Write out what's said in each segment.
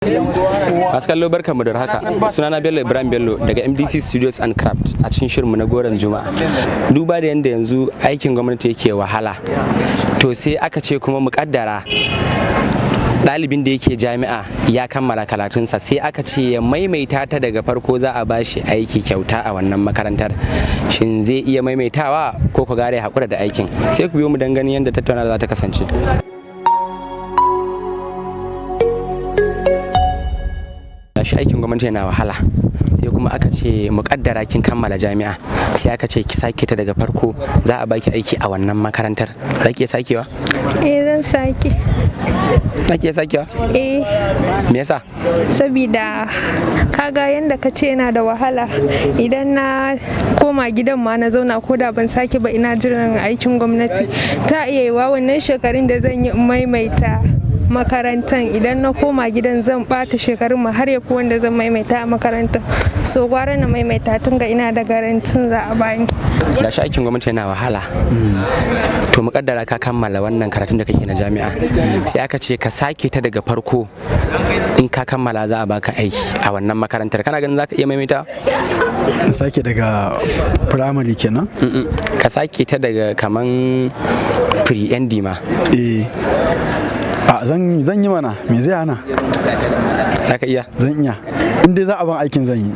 Masu kallo barkanmu da haka, sunana Bello Ibrahim Bello daga MDC Studios and Craft a cikin shirinmu na Goron Juma'a. Duba da yanda yanzu aikin gwamnati yake wahala, to sai aka ce kuma muƙaddara ɗalibin da yake jami'a ya kammala karatunsa sai aka ce ya maimaita ta daga farko za a bashi aiki kyauta a wannan makarantar. Shin zai iya maimaitawa ko ku gare haƙura da aikin? Sai ku biyo mu dan ganin yadda tattaunawa za ta kasance. Shi aikin gwamnati yana wahala, sai kuma aka ce muƙaddara kin kammala jami'a sai aka ce ki sake ta daga farko za a baki aiki a wannan makarantar. Za ki iya sakewa? Zan sake. Za ki iya sakewa? Me yasa? Sabida kaga yanda ka ce yana da wahala, idan na koma gidan ma na zauna ko da ban sake ba ina jiran aikin gwamnati, ta iya yiwa wannan shekarun da zan yi maimaita makarantar, idan na koma gidan zan bata shekarun ma har yafi wanda zan maimaita a makarantar, so gwara na maimaita tun ga ina da garantin za a bani. Gashi aikin gwamnati yana wahala, to muƙaddara ka kammala wannan karatun da kake na jami'a sai aka ce ka sake ta daga farko, in ka kammala za a baka aiki a wannan makarantar. Kana ganin za ka iya maimaita? Sake daga firamare kenan? Ka sake ta daga kaman pre-ND ma. Zan yi mana, me zai hana? Za ka iya? Zan iya, in dai za a ban aikin zan yi.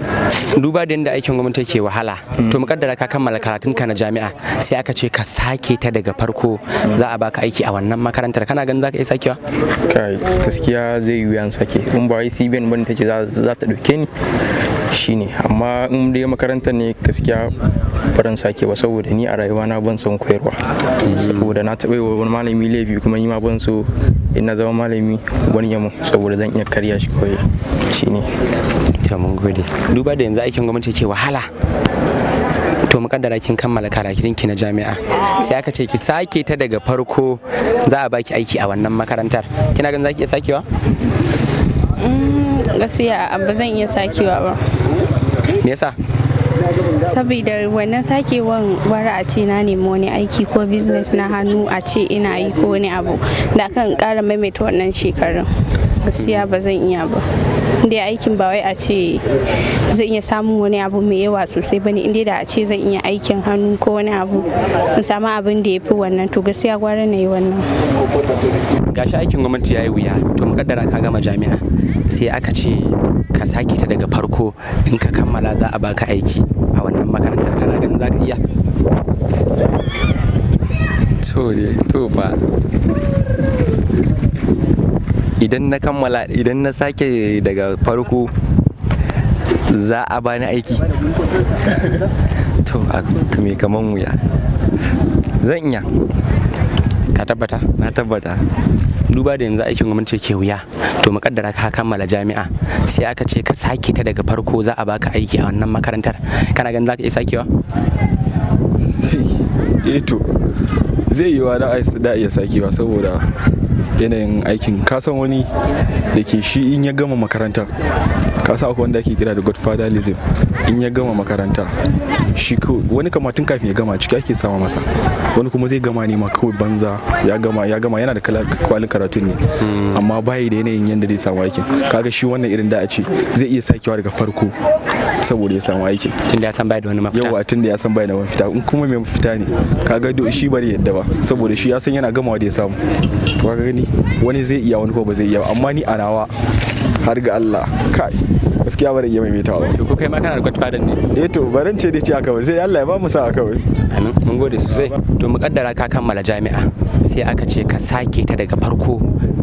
Duba da yadda aikin gwamnati ke wahala, to muƙaddara ka kammala karatunka na jami'a sai aka ce ka sake ta daga farko za a baka aiki a wannan makarantar. Kana ganin za ka iya sakewa? Kai gaskiya zai yi wuyan sake, in ba wai CBN bane take za ta ɗauke ni shine, amma in dai makarantar ne gaskiya baran sake ba, saboda ni a rayuwa na ban son koyarwa, saboda na taɓa yi wa wani malami laifi kuma ni ma ban so in na zama malami wani yamu, saboda zan iya karya shi koyi shine. To mun gode. Duba da yanzu aikin gwamnati ke wahala, to muƙaddara kin kammala karatun ki na jami'a sai aka ce ki sake ta daga farko za a baki aiki a wannan makarantar. Kina ganin za ki iya sakewa? Gaskiya ba zan iya sakewa ba. Me yasa? Saboda wannan sakewan wara a ce na nemi wani aiki ko business na hannu a ce ina yi ko wani abu da kan ƙara maimaita wannan shekarun. Gaskiya ba zan iya ba. Inda aikin ba wai a ce zan iya samun wani abu mai yawa sosai bane, inda da a ce zan iya aikin hannu ko wani abu in samu abin da ya fi wannan, to gaskiya gwara na yi wannan. Gashi aikin gwamnati ya yi wuya, to muƙaddara ka gama jami'a sai aka ce ka sake ta daga farko, in ka kammala za a baka aiki a wannan makarantar. Kana ganin za ka iya? To fa idan na kammala, idan na sake daga farko za a bani aiki, to me kaman wuya. Zan iya. Ka tabbata? Na tabbata. Duba da yanzu aikin gwamnati ke wuya, to muƙaddara ka kammala jami'a sai aka ce ka sake ta daga farko za a baka aiki a wannan makarantar. Kana ganin za ka iya sakewa? To zai yi wa da iya sakewa, saboda yanayin aikin kasan wani da ke shi in ya gama makaranta, kasa akwai wanda ake kira da godfatherism. In ya gama makaranta shi wani kamatin kafin ya gama ciki ake sama masa, wani kuma zai gama ne ma kawai banza, ya gama yana da kwalin karatun ne amma bayi da yanayin yadda zai samu aikin. Kaga shi wannan irin da a ce zai iya sakewa daga farko saboda ya samu aikin, tunda ya san bai da wani mafita. Yawa, tunda ya san bai da mafita. In kuma mai mafita ne kaga shi bari yadda ba, saboda shi ya san yana gamawa da ya samu. To kaga gani wani zai iya wani ko ba zai iya ba, amma ni a nawa har ga Allah kai gaskiya bari iya maimaitawa. To ko kai ma kana da godfather ne? To baran ce da ce haka ba, sai Allah ya ba mu sa'a kawai. Amin, mun gode sosai. To muƙaddara ka kammala jami'a sai aka ce ka sake ta daga farko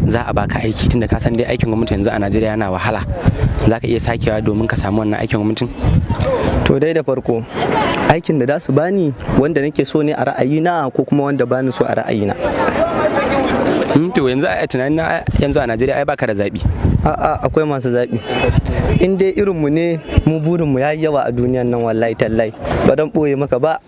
za a baka aiki, tunda ka san dai aikin gwamnati yanzu a Najeriya yana wahala. Za ka iya sakewa domin ka samu wannan aikin gwamnatin? To dai da farko aikin da za su bani wanda nake so ne a ra'ayina ko kuma wanda bani so a ra'ayina? To yanzu a tunanin na yanzu a Najeriya ai baka da zaɓi. A'a, akwai masu zaɓi. In dai irinmu ne, mu burinmu ya yi yawa a duniyan nan, wallahi tallahi ba dan ɓoye maka ba.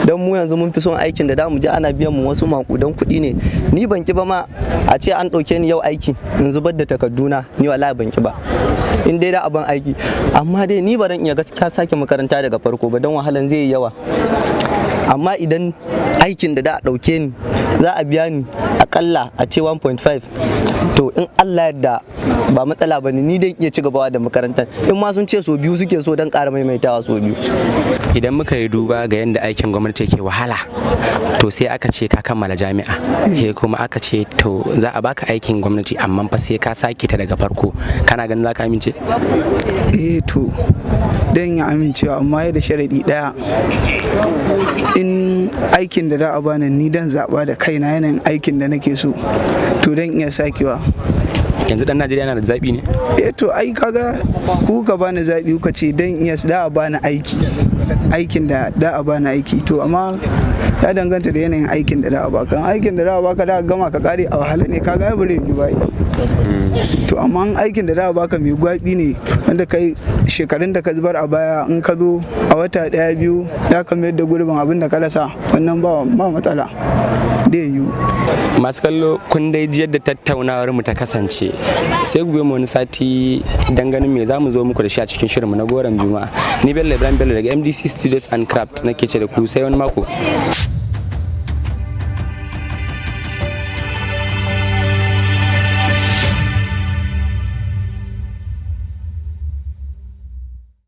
Don mu yanzu mun fi son aikin da da mu ji ana biyan mu wasu makudan kuɗi ne. Ni ban ki ba ma a ce an ɗauke ni yau aiki in zubar da takarduna, ni wallahi ban ki ba. In dai da abin aiki, amma dai ni ba dan iya gaskiya sake makaranta daga farko ba, don wahalan zai yi yawa. Amma idan aikin da a ɗauke ni za a biya ni akalla a ce 1.5 to in Allah yadda ba matsala bane ni dan iya ci gaba da makarantar in ma sun ce so biyu suke so dan ƙara maimaitawa so biyu. Idan muka yi duba ga yadda aikin gwamnati yake wahala to sai aka ce ka kammala jami'a sai kuma aka ce to za a baka aikin gwamnati amma fa sai ka sake ta daga farko, kana ganin za ka amince? To dan ya amincewa amma da sharadi daya, in aikin da za a bani ni dan zaba da kaina yanayin aikin da nake so to dan iya sakewa. Yanzu dan Najeriya yana da zaɓi ne? To ai kaga ku ka bani zaɓi kuka ce dan iya da a bani aikin da a bani aiki, to amma ya danganta da yanayin aikin da a baka. Aikin da a baka da gama ka kare a wahala ne kaga bare yi bai. To amma aikin da a baka mai gwabi ne wanda kai shekarun da ka zubar a baya in ka zo a wata daya biyu da ka mayar da gurbin abin da ka rasa, wannan ba matsala da yiwu. Masu kallo kun dai ji yadda tattaunawar mu ta kasance, sai gobe mu wani sati dan ganin me zamu zo muku da shi a cikin shirinmu na Goron Juma'a. Ni Bello Ibrahim Bello daga MDC Studios and Craft nake ce da ku sai wani mako.